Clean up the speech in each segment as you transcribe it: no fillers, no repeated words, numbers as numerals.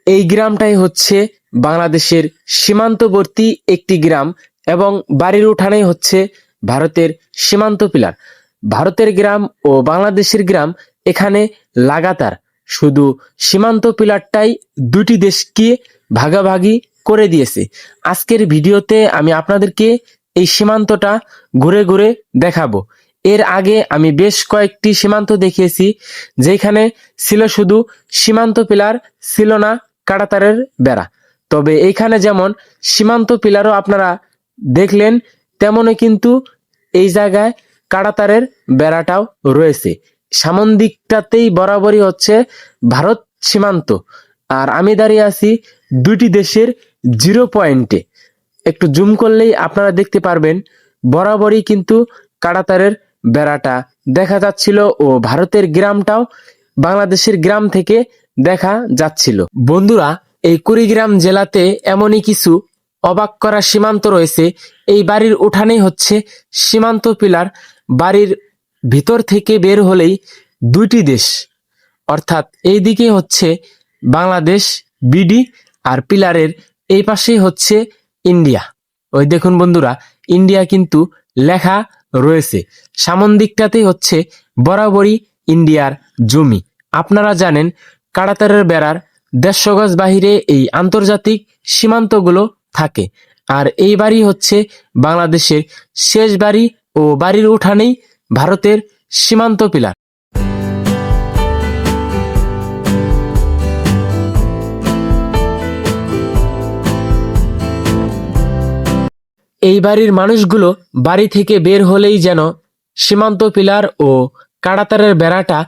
এই গ্রামটাই হচ্ছে বাংলাদেশের সীমান্তবর্তী একটি গ্রাম এবং বাড়ির উঠানেই হচ্ছে ভারতের সীমান্ত পিলার। ভারতের গ্রাম ও বাংলাদেশের গ্রাম এখানে লাগাতার, শুধু সীমান্ত পিলারটাই দুটি দেশকে ভাগাভাগি করে দিয়েছে। আজকের ভিডিওতে আমি আপনাদেরকে এই সীমান্তটা ঘুরে ঘুরে দেখাবো। এর আগে আমি বেশ কয়েকটি সীমান্ত দেখিয়েছি, যেখানে ছিল শুধু সীমান্ত পিলার, ছিল না কাঁটাতারের বেড়া। তবে এইখানে যেমন সীমান্ত পিলারও আপনারা দেখলেন, তেমনই কিন্তু এই জায়গায় কাঁটাতারের বেড়াটাও রয়েছে। সামন দিকটাতেই বরাবরই হচ্ছে ভারত সীমান্ত, আর আমি দাঁড়িয়ে আছি দুটি দেশের জিরো পয়েন্টে। একটু জুম করলেই আপনারা দেখতে পারবেন বরাবরই কিন্তু কাঁটাতারের বেড়াটা দেখা যাচ্ছিল ও ভারতের গ্রামটাও বাংলাদেশের গ্রাম থেকে দেখা যাচ্ছিল। বন্ধুরা, এই কুড়িগ্রাম জেলাতে এমনই কিছু অবাক করা সীমান্ত রয়েছে। এই বাড়ির উঠানেই হচ্ছে সীমান্ত পিলার। বাড়ির ভিতর থেকে বের হলেই দুইটি দেশ, অর্থাৎ এই দিকে হচ্ছে বাংলাদেশ বিডি, আর পিলারের এই পাশেই হচ্ছে ইন্ডিয়া। ওই দেখুন বন্ধুরা, ইন্ডিয়া কিন্তু লেখা রয়েছে। সামন দিকটাতেই হচ্ছে বরাবরই ইন্ডিয়ার জমি। আপনারা জানেন কাঁটাতারের বেড়ার 150 গজ বাহিরে এই আন্তর্জাতিক সীমান্তগুলো থাকে, আর এই বাড়ি হচ্ছে বাংলাদেশের শেষ বাড়ি ও বাড়ির উঠানেই ভারতের সীমান্ত পিলার। এই বাড়ির মানুষগুলো বাড়ি থেকে বের হলেই যেন সীমান্ত পিলার ও কাঁটাতারের বেড়াটা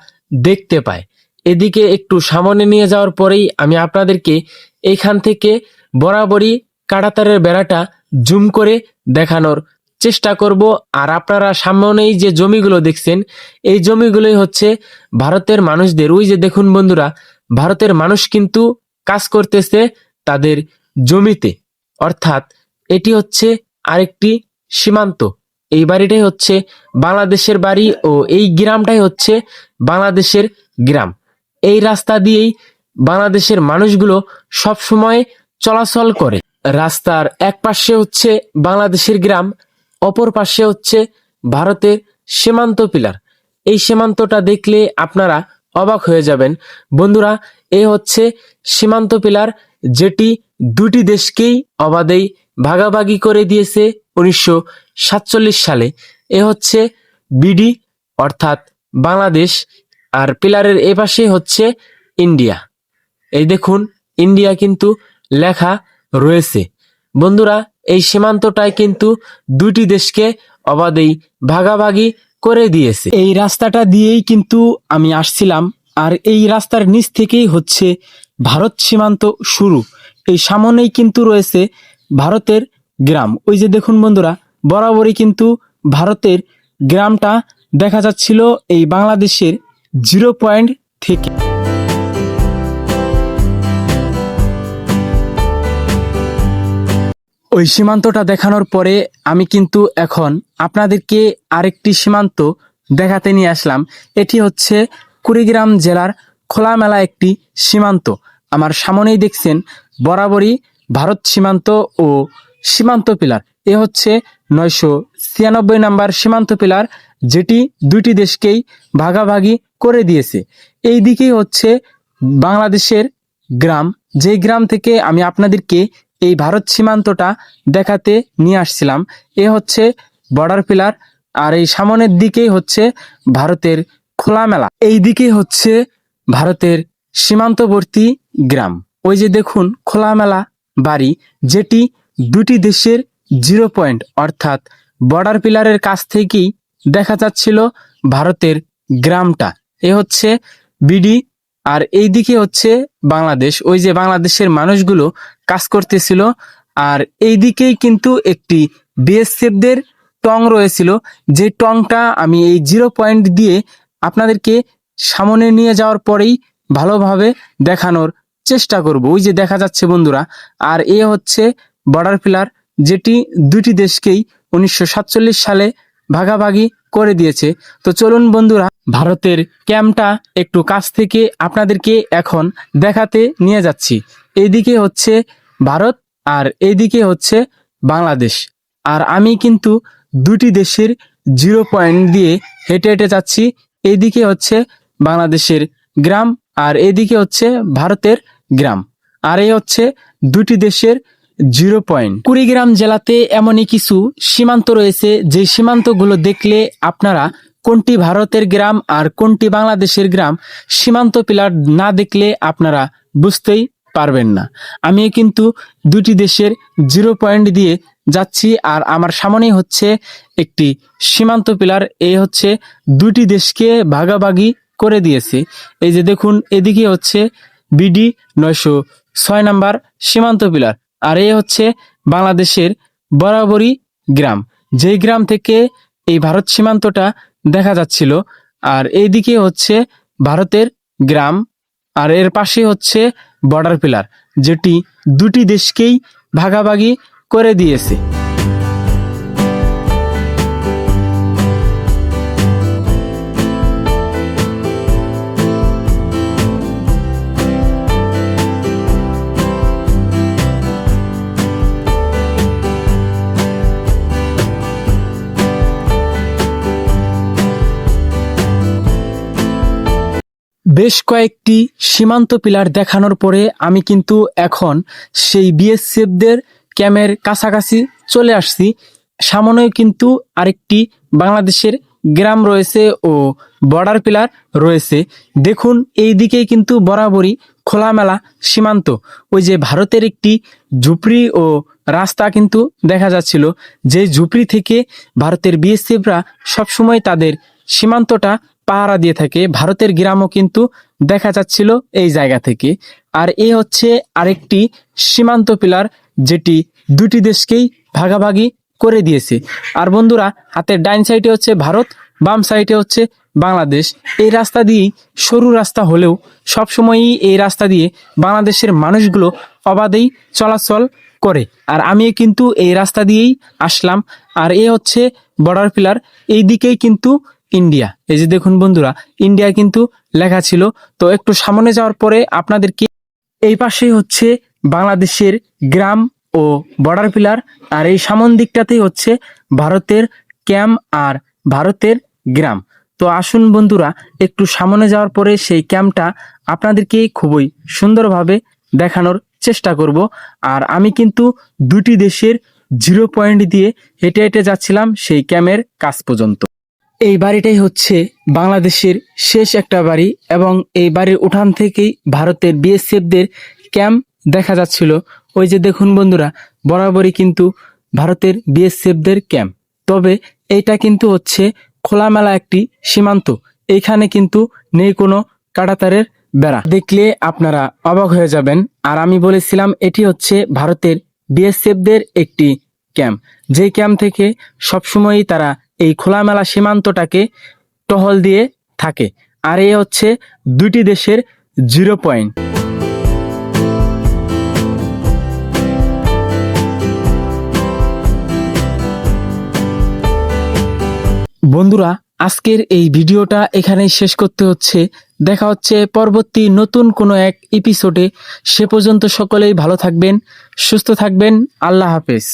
দেখতে পায়। এদিকে একটু সামনে নিয়ে যাওয়ার পরেই আমি আপনাদেরকে এইখান থেকে বরাবরই কাঁটাতারের বেড়াটা জুম করে দেখানোর চেষ্টা করব। আর আপনারা সামনেই যে জমিগুলো দেখছেন, এই জমিগুলোই হচ্ছে ভারতের মানুষদের। ওই যে দেখুন বন্ধুরা, ভারতের মানুষ কিন্তু কাজ করতেছে তাদের জমিতে, অর্থাৎ এটি হচ্ছে আরেকটি সীমান্ত। এই বাড়িটাই হচ্ছে বাংলাদেশের বাড়ি ও এই গ্রামটাই হচ্ছে বাংলাদেশের গ্রাম। এই রাস্তা দিয়েই বাংলাদেশের মানুষগুলো সব সময় চলাচল করে। রাস্তার এক পাশে হচ্ছে বাংলাদেশের গ্রাম, অপর পাশে হচ্ছে ভারতের সীমান্ত পিলার। এই সীমান্তটা দেখলে আপনারা অবাক হয়ে যাবেন বন্ধুরা। এই হচ্ছে সীমান্ত পিলার, যেটি দুটি দেশকেই অবাধেই ভাগাভাগি করে দিয়েছে 1947 সালে। এ হচ্ছে বিডি, অর্থাৎ বাংলাদেশ, আর পিলারের এ পাশে হচ্ছে ইন্ডিয়া। এই দেখুন, ইন্ডিয়া কিন্তু লেখা রয়েছে। বন্ধুরা, এই সীমান্তটায় কিন্তু দুটি দেশকে অবাধেই ভাগাভাগি করে দিয়েছে। এই রাস্তাটা দিয়েই কিন্তু আমি আসছিলাম, আর এই রাস্তার নিচ থেকেই হচ্ছে ভারত সীমান্ত শুরু। এই সামনেই কিন্তু রয়েছে ভারতের গ্রাম। ওই যে দেখুন বন্ধুরা, বরাবরই কিন্তু ভারতের গ্রামটা দেখা যাচ্ছিল এই বাংলাদেশের জিরো পয়েন্ট থেকে। ওই সীমান্তটা দেখানোর পরে আমি কিন্তু এখন আপনাদেরকে আরেকটি সীমান্ত দেখাতে নিয়ে আসলাম। এটি হচ্ছে কুড়িগ্রাম জেলার খোলামেলা একটি সীমান্ত। আমার সামনেই দেখছেন বরাবরই ভারত সীমান্ত ও সীমান্ত পিলার। এ হচ্ছে 996 নাম্বার সীমান্ত পিলার, যেটি দুইটি দেশকেই ভাগাভাগি করে দিয়েছে। এই দিকেই হচ্ছে বাংলাদেশের গ্রাম, যেই গ্রাম থেকে আমি আপনাদেরকে এই ভারত সীমান্তটা দেখাতে নিয়ে আসছিলাম। এ হচ্ছে বর্ডার পিলার, আর এই সামনের দিকেই হচ্ছে ভারতের খোলামেলা। এই দিকে হচ্ছে ভারতের সীমান্তবর্তী গ্রাম। ওই যে দেখুন খোলামেলা বাড়ি, যেটি দুটি দেশের জিরো পয়েন্ট, অর্থাৎ বর্ডার পিলারের কাছ থেকেই দেখা যাচ্ছিল ভারতের গ্রামটা। এ হচ্ছে বিডি, আর এই দিকে হচ্ছে বাংলাদেশ। ওই যে বাংলাদেশের মানুষগুলো কাজ করতেছিল, আর এই দিকেই কিন্তু একটি বিএসএফদের টং রয়েছিল, যে টংটা আমি এই জিরো পয়েন্ট দিয়ে আপনাদেরকে সামনে নিয়ে যাওয়ার পরেই ভালোভাবে দেখানোর চেষ্টা করব। ওই যে দেখা যাচ্ছে বন্ধুরা, আর এ হচ্ছে বর্ডার পিলার, যেটি দুটি দেশকেই 1947 সালে ভাগাভাগি করে দিয়েছে। তো চলুন বন্ধুরা ভারতের ক্যাম্পটা একটু কাছ থেকে আপনাদেরকে এখন দেখাতে নিয়ে যাচ্ছি। এইদিকে হচ্ছে ভারত আর এইদিকে হচ্ছে বাংলাদেশ। আর আমি কিন্তু দুটি দেশের 0 পয়েন্ট দিয়ে হেঁটে হেঁটে যাচ্ছি। এইদিকে হচ্ছে বাংলাদেশের গ্রাম আর এইদিকে হচ্ছে ভারতের গ্রাম। আর এই হচ্ছে দুটি দেশের 0 পয়েন্ট। কুড়িগ্রাম জেলাতে এমনই কিছু সীমান্ত রয়েছে, যে সীমান্তগুলো দেখলে আপনারা কোনটি ভারতের গ্রাম আর কোনটি বাংলাদেশের গ্রাম, সীমান্ত পিলার না দেখলে আপনারা বুঝতেই পারবেন না। আমি কিন্তু দুটি দেশের 0 পয়েন্ট দিয়ে যাচ্ছি আর আমার সামনেই হচ্ছে একটি সীমান্ত পিলার। এই হচ্ছে দুটি দেশকে ভাগাভাগি করে দিয়েছে। এই যে দেখুন, এদিকে হচ্ছে বিডি 906 নাম্বার সীমান্ত পিলার আর এই হচ্ছে বাংলাদেশের বরাবরই গ্রাম, যেই গ্রাম থেকে এই ভারত সীমান্তটা দেখা যাচ্ছিল। আর এইদিকে হচ্ছে ভারতের গ্রাম আর এর পাশে হচ্ছে বর্ডার পিলার, যেটি দুটি দেশকেই ভাগাভাগি করে দিয়েছে। বেশ কয়েকটি সীমান্ত পিলার দেখানোর পরে আমি কিন্তু এখন সেই বিএসএফদের ক্যাম্পের কাছাকাছি চলে আসছি। সামনেও কিন্তু আরেকটি বাংলাদেশের গ্রাম রয়েছে ও বর্ডার পিলার রয়েছে। দেখুন, এই দিকেই কিন্তু বরাবরই খোলামেলা সীমান্ত। ওই যে ভারতের একটি ঝুপড়ি ও রাস্তা কিন্তু দেখা যাচ্ছিল, যে ঝুপড়ি থেকে ভারতের বিএসএফরা সবসময় তাদের সীমান্তটা পাহারা দিয়ে থাকে। ভারতের গ্রামও কিন্তু দেখা যাচ্ছিল এই জায়গা থেকে। আর এই হচ্ছে আরেকটি সীমান্ত পিলার, যেটি দুটি দেশকেই ভাগাভাগি করে দিয়েছে। আর বন্ধুরা, হাতের ডাইন সাইডে হচ্ছে ভারত, বাম সাইডে হচ্ছে বাংলাদেশ। এই রাস্তা দিয়েই সরু রাস্তা হলেও সবসময়ই এই রাস্তা দিয়ে বাংলাদেশের মানুষগুলো অবাধেই চলাচল করে। আর আমি কিন্তু এই রাস্তা দিয়েই আসলাম। আর এ হচ্ছে বর্ডার পিলার, এই দিকেই কিন্তু ইন্ডিয়া। এই যে দেখুন বন্ধুরা, ইন্ডিয়া কিন্তু লেখা ছিল। তো একটু সামনে যাওয়ার পরে আপনাদেরকে এই পাশেই হচ্ছে বাংলাদেশের গ্রাম ও বর্ডার পিলার, আর এই সামন দিকটাতেই হচ্ছে ভারতের ক্যাম্প আর ভারতের গ্রাম। তো আসুন বন্ধুরা, একটু সামনে যাওয়ার পরে সেই ক্যাম্পটা আপনাদেরকে খুবই সুন্দরভাবে দেখানোর চেষ্টা করব। আর আমি কিন্তু দুটি দেশের 0 পয়েন্ট দিয়ে হেঁটে হেঁটে যাচ্ছিলাম সেই ক্যাম্পের কাছ পর্যন্ত। এই বাড়িটাই হচ্ছে বাংলাদেশের শেষ একটা বাড়ি এবং এই বাড়ির উঠান থেকেই ভারতের বিএসএফদের ক্যাম্প দেখা যাচ্ছিল। ওই যে দেখুন বন্ধুরা, বরাবরই কিন্তু ভারতের বিএসএফদের ক্যাম্প। তবে এইটা কিন্তু হচ্ছে খোলামেলা একটি সীমান্ত, এইখানে কিন্তু নেই কোনো কাঁটাতারের বেড়া। দেখলে আপনারা অবাক হয়ে যাবেন। আর আমি বলেছিলাম এটি হচ্ছে ভারতের বিএসএফদের একটি ক্যাম্প, যেই ক্যাম্প থেকে সবসময়ই তারা এই খোলামেলা সীমান্তটাকে টহল দিয়ে থাকে। আর এই হচ্ছে দুটি দেশের 0 পয়েন্ট। বন্ধুরা, আজকের এই ভিডিওটা এখানেই শেষ করতে হচ্ছে। দেখা হচ্ছে পরবর্তী নতুন কোনো এক এপিসোডে। সে পর্যন্ত সকলেই ভালো থাকবেন, সুস্থ থাকবেন। আল্লাহ হাফেজ।